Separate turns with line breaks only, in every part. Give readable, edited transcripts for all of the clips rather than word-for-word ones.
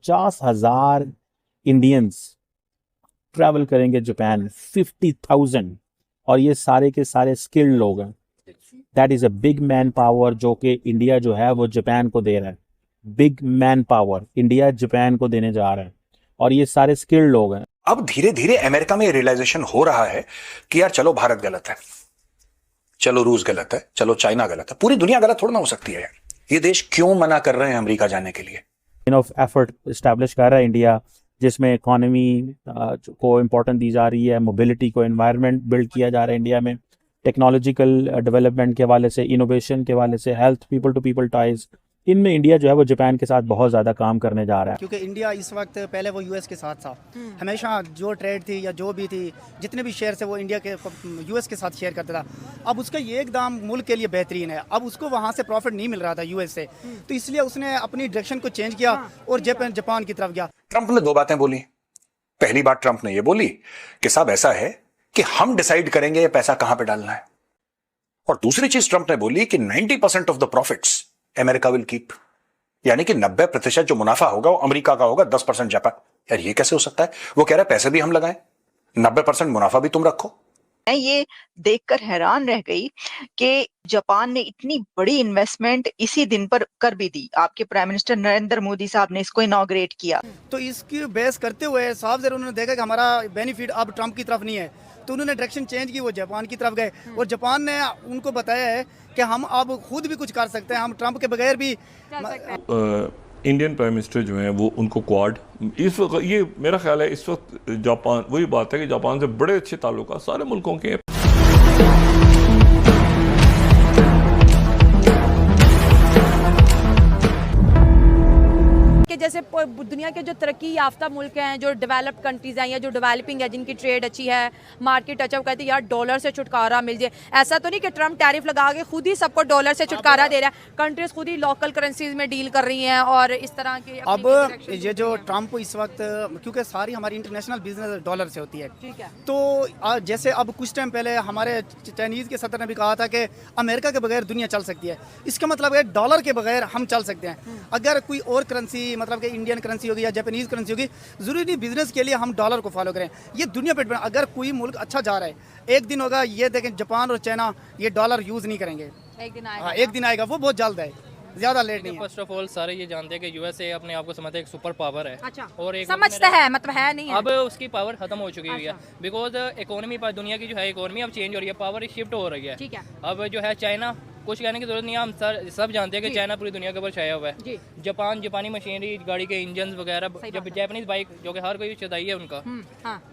50,000 Indians travel करेंगे Japan, 50,000, और ये सारे के सारे स्किल्ड लोग हैं। That is a big man power जो कि इंडिया जो है वो जापान को दे रहा है। Big man power India Japan को देने जा रहा है, और ये सारे स्किल्ड लोग हैं।
अब धीरे धीरे अमेरिका में रियलाइजेशन हो रहा है कि यार चलो भारत गलत है, चलो रूस गलत है, चलो चाइना गलत है, पूरी दुनिया गलत थोड़ा ना हो सकती है यार। ये देश क्यों मना कर रहे हैं अमेरिका जाने के लिए?
ऑफ एफर्ट इस्टेब्लिश कर रहा है इंडिया, जिसमें इकोनॉमी को इम्पोर्टेंस दी जा रही है, मोबिलिटी को, एनवायरनमेंट बिल्ड किया जा रहा है इंडिया में, टेक्नोलॉजिकल डेवलपमेंट के हवाले से, इनोवेशन के हवाले से, health, people to people ties, इनमें इंडिया जो है वो जापान के साथ बहुत ज़्यादा काम करने जा रहा है।
क्योंकि इंडिया इस वक्त, पहले वो यूएस के साथ था, हमेशा जो ट्रेड थी या जो भी थी, जितने भी शेयर थे वो इंडिया के यूएस के साथ शेयर करता था। अब उसका ये एकदम मुल्क के लिए बेहतरीन है, अब उसको वहाँ से प्रॉफिट नहीं मिल रहा था यूएस से, तो इसलिए उसने अपनी डायरेक्शन को चेंज किया और जापान की तरफ गया।
ट्रंप ने दो बातें बोली। पहली बात ट्रंप ने ये बोली कि साहब ऐसा है कि हम डिसाइड करेंगे ये पैसा कहां पे डालना है, और दूसरी चीज ट्रंप ने बोली कि 90% of the profits America will keep, यानी कि 90% जो मुनाफा होगा वो अमेरिका का होगा, 10% जापान। यार ये कैसे हो सकता है? वो कह रहा है पैसे भी हम लगाएं, 90% मुनाफा भी तुम रखो।
मैं ये देखकर हैरान रह गई कि जापान ने इतनी बड़ी इन्वेस्टमेंट इसी दिन पर कर भी दी। आपके प्राइम मिनिस्टर नरेंद्र मोदी साहब ने इसको इनॉग्रेट किया।
तो इसकी बेस करते हुए साफ जरूर उन्होंने देखा कि हमारा बेनिफिट अब ट्रंप की तरफ नहीं है, तो उन्होंने डायरेक्शन चेंज की, वो जापान की तरफ गए, और जापान ने उनको बताया है कि हम अब खुद भी कुछ कर सकते हैं, हम ट्रंप के बगैर भी
इंडियन प्राइम मिनिस्टर जो हैं वो उनको क्वाड, इस वक्त ये मेरा ख्याल है इस वक्त जापान, वही बात है कि जापान से बड़े अच्छे ताल्लुक सारे मुल्कों के।
जैसे दुनिया के जो तरक्की याफ्ता मुल्क हैं, जो डेवलप्ड कंट्रीज हैं या जो डेवलपिंग है, जिनकी ट्रेड अच्छी है, मार्केट अच्छा, कहते हैं यार डॉलर से छुटकारा मिल जाए। ऐसा तो नहीं कि ट्रंप टैरिफ लगा के खुद ही सबको डॉलर से छुटकारा दे रहा है, कंट्रीज खुद ही लोकल करेंसीज में डील कर रही हैं और इस तरह के।
अब ये जो ट्रंप इस वक्त, क्योंकि सारी हमारी इंटरनेशनल बिजनेस डॉलर से होती है,
ठीक है,
तो जैसे अब कुछ टाइम पहले हमारे चाइनीज के सदर ने भी कहा था कि अमेरिका के बगैर दुनिया चल सकती है, इसका मतलब है डॉलर के बगैर हम चल सकते हैं। अगर कोई और करेंसी, मतलब कि इंडियन करेंसी होगी या जापानीज करेंसी होगी, जरूरी नहीं बिजनेस के लिए हम डॉलर को फॉलो करें। ये दुनिया पे अगर कोई मुल्क अच्छा जा रहा है, एक दिन होगा, ये देखें जापान और चाइना ये डॉलर यूज नहीं करेंगे,
एक दिन आएगा।
हाँ, एक दिन आएगा, वो बहुत जल्द है, ज्यादा लेट नहीं है।
फर्स्ट ऑफ ऑल सारे ये जानते हैं कि यूएसए अपने आप को समझते हैं एक सुपर पावर है।
अच्छा,
और एक
समझता है, मतलब है नहीं है।
अब उसकी पावर खत्म हो चुकी हुई है, बिकॉज इकोनॉमी पर दुनिया की जो है इकोनॉमी अब चेंज हो रही है, पावर शिफ्ट हो रही है।
ठीक है,
अब जो है चाइना, कुछ कहने की जरूरत नहीं है, हम सब जानते हैं कि चाइना पूरी दुनिया के ऊपर छाया हुआ है। जापान, जापानी मशीनरी, गाड़ी के इंजन वगैरह, जब जापानीज बाइक जो कि हर कोई चदाई है उनका,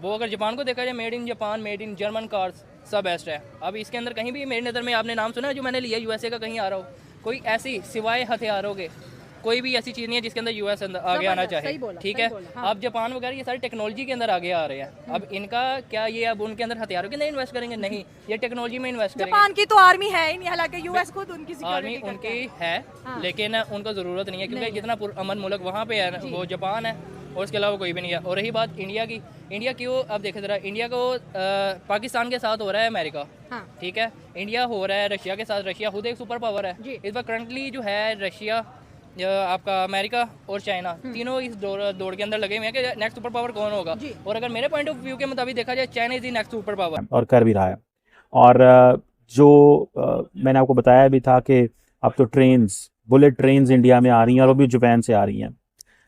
वो अगर जापान को देखा जाए, made in Japan, made in German cars सब बेस्ट है। अब इसके अंदर कहीं भी मेरी नज़र में आपने नाम सुना है जो मैंने लिया यूएसए का, कहीं आ रहा हो कोई ऐसी सिवाय हथियारों के कोई भी ऐसी चीज़ नहीं है जिसके अंदर यूएस आगे आना चाहे, ठीक है। अब जापान वगैरह ये सारी टेक्नोलॉजी के अंदर आगे आ रहे हैं। अब इनका क्या, ये अब उनके अंदर हथियारों के अंदर इन्वेस्ट करेंगे? नहीं, ये टेक्नोलॉजी में इन्वेस्ट करेंगे।
जापान की तो आर्मी है ही नहीं, हालांकि यूएस खुद उनकी
आर्मी उनकी है, लेकिन उनको ज़रूरत नहीं है, क्योंकि जितना अमन मुल्क वहाँ पे है वो जापान है, और उसके अलावा कोई भी नहीं है। और रही बात इंडिया की, इंडिया क्यों, अब देखे जरा, इंडिया को पाकिस्तान के साथ हो रहा है अमेरिका, ठीक है, इंडिया हो रहा है रशिया के साथ, रशिया खुद एक सुपर पावर है इस वक्त करंटली जो है। रशिया, आपका अमेरिका और चाइना, तीनों इस दौड़ के अंदर लगे हुए हैं कि नेक्स्ट सुपर पावर कौन होगा। और अगर मेरे पॉइंट ऑफ व्यू के मुताबिक देखा जाए, China is the next super power,
और कर भी रहा है। और जो मैंने आपको बताया भी था कि अब तो ट्रेन्स, बुलेट ट्रेन्स इंडिया में आ रही हैं, और वो भी जापान से आ रही हैं।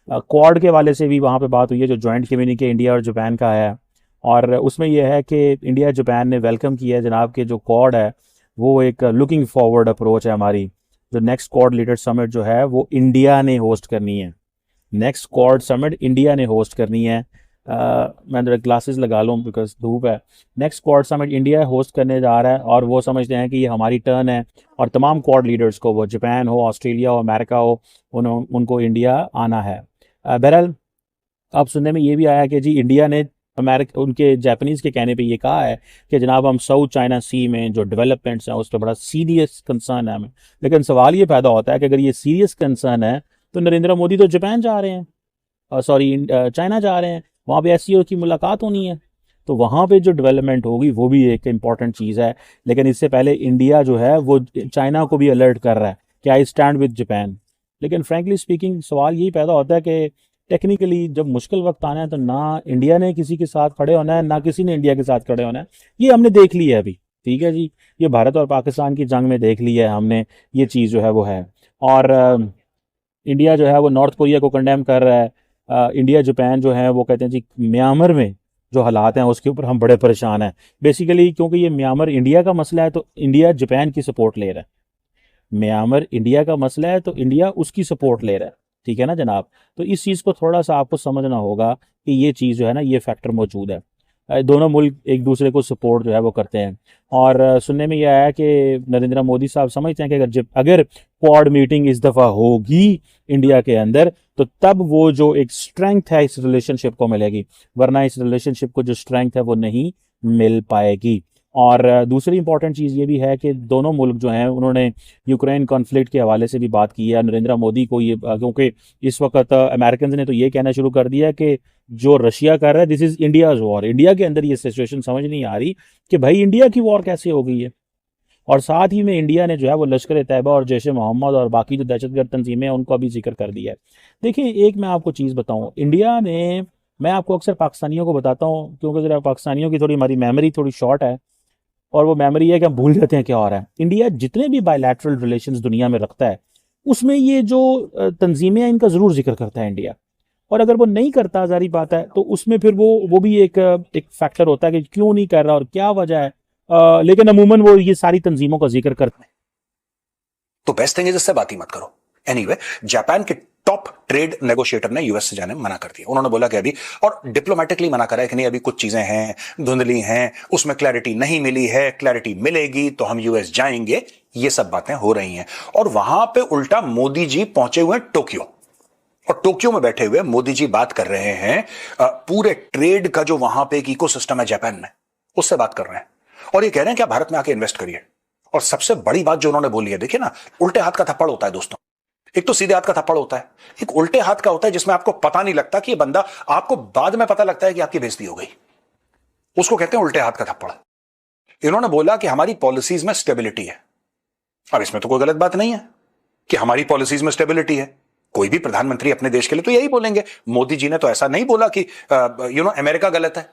क्वाड के वाले से भी वहाँ पे बात हुई है, जो जॉइंट कम्युनिके इंडिया और जापान का है, और उसमें यह है कि इंडिया जापान ने वेलकम किया है जनाब कि जो क्वाड है वो एक लुकिंग फॉरवर्ड अप्रोच है हमारी। जो नेक्स्ट क्वाड लीडर समिट जो है वो इंडिया ने होस्ट करनी है, नेक्स्ट क्वाड समिट इंडिया ने होस्ट करनी है। मैं जरा ग्लासेस लगा लूँ बिकॉज धूप है। Next quad summit India host करने जा रहा है, और वो समझते हैं कि ये हमारी टर्न है, और तमाम क्वाड लीडर्स को, वो जापान हो, ऑस्ट्रेलिया हो, अमेरिका हो, उनको इंडिया आना है। बहरहाल अब सुनने में ये भी आया कि जी इंडिया ने अमेरिका, उनके जापानीज़ के कहने पे ये कहा है कि जनाब हम साउथ चाइना सी में जो डेवलपमेंट्स हैं उस पर बड़ा सीरियस कंसर्न है हमें। लेकिन सवाल ये पैदा होता है कि अगर ये सीरियस कंसर्न है तो नरेंद्र मोदी तो जापान जा रहे हैं, चाइना जा रहे हैं, वहाँ पे एससीओ की मुलाकात होनी है, तो वहाँ पे जो डेवलपमेंट होगी वो भी एक इम्पॉर्टेंट चीज़ है। लेकिन इससे पहले इंडिया जो है वो चाइना को भी अलर्ट कर रहा है कि आई स्टैंड विद जापान। लेकिन फ्रेंकली स्पीकिंग सवाल यही पैदा होता है कि टेक्निकली जब मुश्किल वक्त आना है तो ना इंडिया ने किसी के साथ खड़े होना है, ना किसी ने इंडिया के साथ खड़े होना है। ये हमने देख लिया है अभी, ठीक है जी, ये भारत और पाकिस्तान की जंग में देख लिया है हमने, ये चीज़ जो है वो है। और इंडिया जो है वो नॉर्थ कोरिया को कंडेम कर रहा है। इंडिया जापान जो है वो कहते हैं जी म्यांमार में जो हालात हैं उसके ऊपर हम बड़े परेशान हैं बेसिकली, क्योंकि ये म्यांमार इंडिया का मसला है तो इंडिया जापान की सपोर्ट ले रहा है। म्यांमार इंडिया का मसला है तो इंडिया उसकी सपोर्ट ले रहा है, ठीक है ना जनाब। तो इस चीज़ को थोड़ा सा आपको समझना होगा कि ये चीज़ जो है ना, ये फैक्टर मौजूद है। दोनों मुल्क एक दूसरे को सपोर्ट जो है वो करते हैं। और सुनने में यह आया कि नरेंद्र मोदी साहब समझते हैं कि अगर क्वाड मीटिंग इस दफ़ा होगी इंडिया के अंदर तो तब वो जो एक स्ट्रेंथ है इस रिलेशनशिप को मिलेगी, वरना इस रिलेशनशिप को जो स्ट्रेंथ है वो नहीं मिल पाएगी। और दूसरी इंपॉर्टेंट चीज़ ये भी है कि दोनों मुल्क जो हैं उन्होंने यूक्रेन कॉन्फ्लिक्ट के हवाले से भी बात की है। नरेंद्र मोदी को ये, क्योंकि इस वक्त अमेरिकन ने तो ये कहना शुरू कर दिया कि जो रशिया कर रहा है this is India's war. India के अंदर ये सिचुएशन समझ नहीं आ रही कि भाई इंडिया की वॉर कैसे हो गई है। और साथ ही में इंडिया ने जो है वो लश्कर तैयबा और जैश मोहम्मद और बाकी जो दहशतगर्द तंजीमें हैं उनको भी जिक्र कर दिया है। देखिए एक मैं आपको चीज़ बताऊँ, इंडिया ने, मैं आपको अक्सर पाकिस्तानियों को बताता हूँ क्योंकि ज़रा पाकिस्तानियों की थोड़ी हमारी मेमोरी थोड़ी शॉर्ट है और वो मेमोरी है कि हम भूल जाते हैं क्या हो रहा है। इंडिया जितने भी बायलैटरल रिलेशंस दुनिया में रखता है उसमें ये जो तंजीमें हैं इनका ज़रूर जिक्र करता है इंडिया। और अगर वो नहीं करता, जारी बात है, तो उसमें फिर वो भी एक फैक्टर होता है कि क्यों नहीं कर रहा और क्या वजह है। लेकिन अमूमन वो ये सारी तंजीमों का जिक्र करते हैं।
तो बेस्ट थिंग है जिससे बात ही मत करो। एनीवे, जापान के टॉप ट्रेड नेगोशिएटर ने यूएस से जाने मना कर दिया। उन्होंने बोला कि अभी, और डिप्लोमेटिकली मना करा है कि नहीं अभी कुछ चीजें हैं धुंधली हैं, उसमें क्लैरिटी नहीं मिली है, क्लैरिटी मिलेगी तो हम यूएस जाएंगे। ये सब बातें हो रही हैं। और वहां पे उल्टा मोदी जी पहुंचे हुए टोक्यो, और टोक्यो में बैठे हुए मोदी जी बात कर रहे हैं पूरे ट्रेड का जो वहां पे एक इकोसिस्टम है जापान में, उससे बात कर रहे हैं। और ये कह रहे हैं कि आप भारत में आके इन्वेस्ट करिए। और सबसे बड़ी बात जो उन्होंने बोली है, देखिए ना, उल्टे हाथ का थप्पड़ होता है दोस्तों। एक तो सीधे हाथ का थप्पड़ होता है, एक उल्टे हाथ का होता है जिसमें आपको पता नहीं लगता कि ये बंदा, आपको बाद में पता लगता है कि आपकी बेइज्जती हो गई। उसको कहते हैं उल्टे हाथ का थप्पड़। इन्होंने बोला कि हमारी पॉलिसीज में स्टेबिलिटी है। अब इसमें तो कोई गलत बात नहीं है कि हमारी पॉलिसीज में स्टेबिलिटी है। कोई भी प्रधानमंत्री अपने देश के लिए तो यही बोलेंगे। मोदी जी ने तो ऐसा नहीं बोला कि अमेरिका गलत है,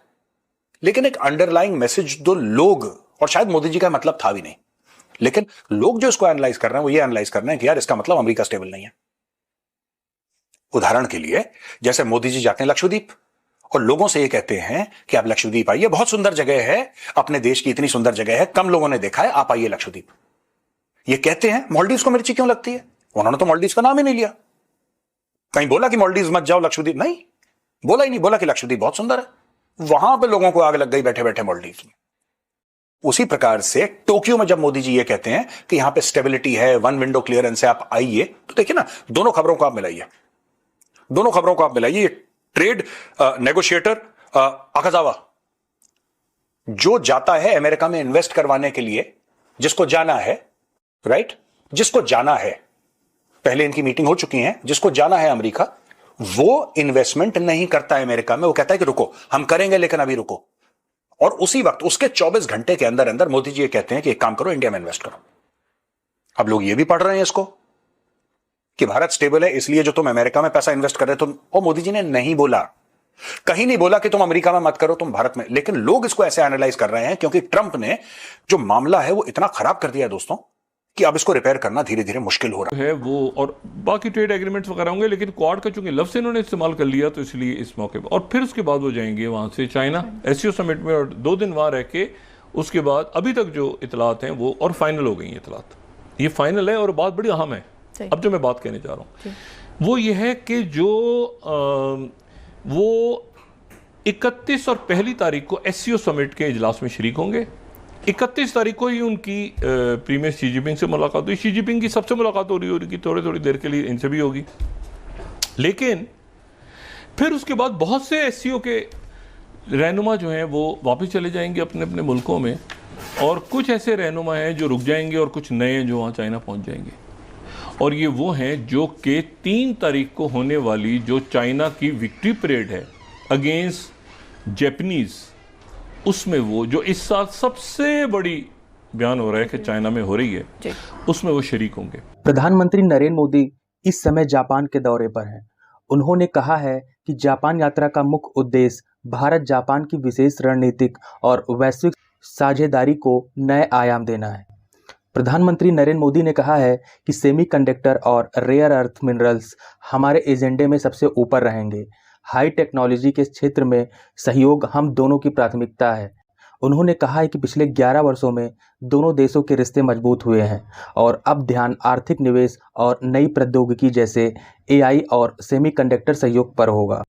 लेकिन एक अंडरलाइंग मैसेज दो लोग, और शायद मोदी जी का मतलब था भी नहीं, लेकिन लोग जो इसको एनालाइज कर रहे हैं वो ये एनालाइज कर रहे हैं कि यार इसका मतलब अमेरिका स्टेबल नहीं है। उदाहरण के लिए, जैसे मोदी जी जाते हैं लक्षद्वीप और लोगों से ये कहते हैं कि आप लक्षद्वीप आइए, बहुत सुंदर जगह है, अपने देश की इतनी सुंदर जगह है, कम लोगों ने देखा है, आप आइए लक्षद्वीप। ये कहते हैं मालदीव्स को मिर्ची क्यों लगती है? उन्होंने तो मालदीव्स का नाम ही नहीं लिया। कहीं बोला कि मालदीव्स मत जाओ, लक्षद्वीप नहीं बोला, ही नहीं बोला कि लक्षद्वीप बहुत सुंदर है। वहां पे लोगों को आग लग गई बैठे बैठे मालदीव्स में। उसी प्रकार से टोक्यो में जब मोदी जी ये कहते हैं कि यहां पे स्टेबिलिटी है, वन विंडो क्लियरेंस है, आप आइए, तो देखिए ना, दोनों खबरों को आप मिलाइए, दोनों खबरों को आप मिलाइए। ट्रेड नेगोशिएटर अकाजावा जो जाता है अमेरिका में इन्वेस्ट करवाने के लिए, जिसको जाना है, राइट, जिसको जाना है, पहले इनकी मीटिंग हो चुकी है, जिसको जाना है अमेरिका, वो इन्वेस्टमेंट नहीं करता है अमेरिका में। वो कहता है कि रुको, हम करेंगे लेकिन अभी रुको। और उसी वक्त उसके 24 घंटे के अंदर अंदर मोदी जी ये कहते हैं कि एक काम करो, इंडिया में इन्वेस्ट करो। अब लोग ये भी पढ़ रहे हैं इसको कि भारत स्टेबल है इसलिए जो तुम अमेरिका में पैसा इन्वेस्ट कर रहे हो तुम, और मोदी जी ने नहीं बोला, कहीं नहीं बोला कि तुम अमेरिका में मत करो, तुम भारत में। लेकिन लोग इसको ऐसे एनालाइज कर रहे हैं क्योंकि ट्रंप ने जो मामला है वो इतना खराब कर दिया है दोस्तों कि अब इसको रिपेयर करना धीरे धीरे मुश्किल हो रहा
है वो। और बाकी ट्रेड एग्रीमेंट्स वगैरह होंगे, लेकिन क्वाड का चूंकि लफ्ज़ इन्होंने इस्तेमाल कर लिया तो इसलिए इस मौके पर, और फिर उसके बाद वो जाएंगे वहाँ से चाइना एससीओ समिट में, और 2 दिन वहाँ रह के उसके बाद अभी तक जो इतलात हैं वो और फाइनल हो गई हैं इतलात। ये फाइनल है और बात बड़ी अहम है। अब जो मैं बात कहने जा रहा हूँ वो ये है कि जो वो 31 और 1 तारीख को एससीओ समिट के इजलास में शरीक होंगे। 31 तारीख को ही उनकी प्रीमियर शी जिनपिंग से मुलाकात हुई। शी जिनपिंग की सबसे मुलाकात हो रही होगी, थोड़ी देर के लिए इनसे भी होगी। लेकिन फिर उसके बाद बहुत से एससीओ के रहनुमा जो हैं वो वापस चले जाएंगे अपने अपने मुल्कों में, और कुछ ऐसे रहनुमा हैं जो रुक जाएंगे और कुछ नए जो वहाँ चाइना पहुँच जाएंगे। और ये वो हैं जो कि 3 तारीख को होने वाली जो चाइना की विक्ट्री परेड है अगेंस्ट जापानीज़, उसमें वो जो इस साल सबसे बड़ी बयान हो रहा है कि चाइना में हो रही है, उसमें वो शरीक होंगे।
प्रधानमंत्री नरेंद्र मोदी इस समय जापान के दौरे पर हैं। उन्होंने कहा है कि जापान यात्रा का मुख्य उद्देश्य भारत जापान की विशेष रणनीतिक और वैश्विक साझेदारी को नए आयाम देना है। प्रधानमंत्री नरेंद्र मोदी ने कहा है कि सेमीकंडक्टर और रेयर अर्थ मिनरल्स हमारे एजेंडे में सबसे ऊपर रहेंगे। हाई टेक्नोलॉजी के क्षेत्र में सहयोग हम दोनों की प्राथमिकता है। उन्होंने कहा है कि पिछले 11 वर्षों में दोनों देशों के रिश्ते मजबूत हुए हैं और अब ध्यान आर्थिक निवेश और नई प्रौद्योगिकी जैसे AI और सेमीकंडक्टर सहयोग पर होगा।